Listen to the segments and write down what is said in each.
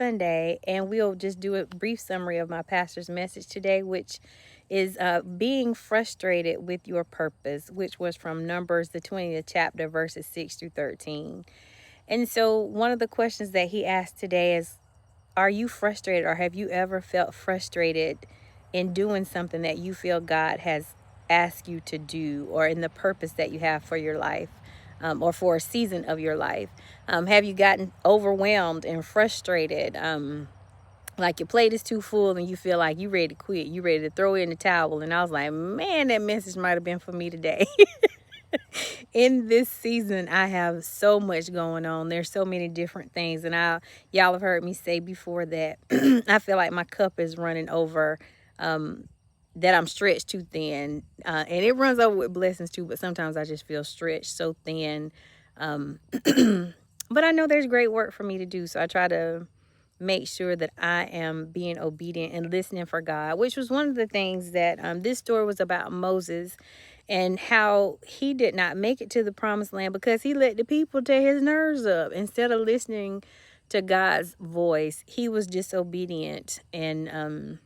Sunday, and we'll just do a brief summary of my pastor's message today, which is being frustrated with your purpose, which was from Numbers, the 20th chapter, verses 6 through 13. And so, one of the questions that he asked today is, are you frustrated, or have you ever felt frustrated in doing something that you feel God has asked you to do, or in the purpose that you have for your life, or for a season of your life? Have you gotten overwhelmed and frustrated? Like your plate is too full and you feel like you ready to quit, you ready to throw in the towel. And I was like, man, that message might have been for me today. In this season, I have so much going on. There's so many different things, and y'all have heard me say before that I feel like my cup is running over, that I'm stretched too thin, and it runs over with blessings too, but sometimes I just feel stretched so thin. But I know there's great work for me to do, so I try to make sure that I am being obedient and listening for God, which was one of the things that this story was about Moses, and how he did not make it to the promised land because he let the people tear his nerves up. Instead of listening to God's voice, he was disobedient, and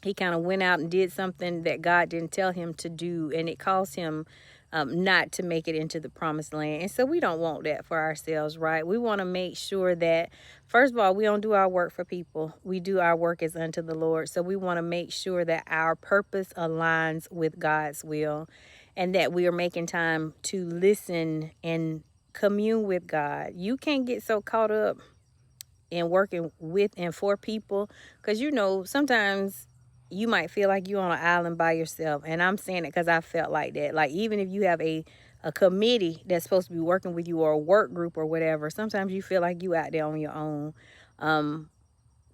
he kind of went out and did something that God didn't tell him to do, and it caused him not to make it into the promised land. And so we don't want that for ourselves, right? We want to make sure that, first of all, we don't do our work for people. We do our work as unto the Lord. So we want to make sure that our purpose aligns with God's will, and that we are making time to listen and commune with God. You can't get so caught up in working with and for people, because sometimes you might feel like you're on an island by yourself. And I'm saying it because I felt like that. Like, even if you have a committee that's supposed to be working with you, or a work group or whatever, sometimes you feel like you out there on your own.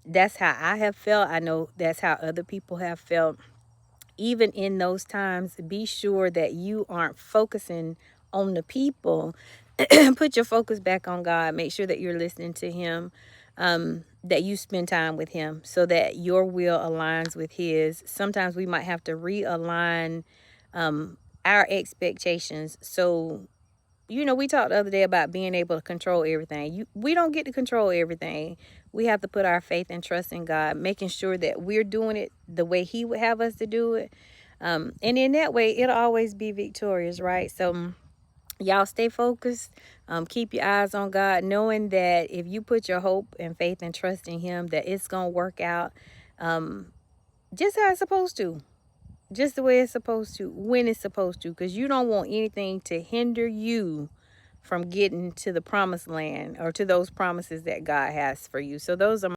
That's how I have felt. I know that's how other people have felt. Even in those times, be sure that you aren't focusing on the people. Put your focus back on God. Make sure that you're listening to him, that you spend time with him, so that your will aligns with his. Sometimes we might have to realign our expectations. So, we talked the other day about being able to control everything. We don't get to control everything. We have to put our faith and trust in God, making sure that we're doing it the way he would have us to do it. And in that way, it'll always be victorious, right? So, y'all stay focused. Keep your eyes on God, knowing that if you put your hope and faith and trust in him, that it's going to work out just how it's supposed to. Just the way it's supposed to, when it's supposed to, because you don't want anything to hinder you from getting to the promised land, or to those promises that God has for you. So those are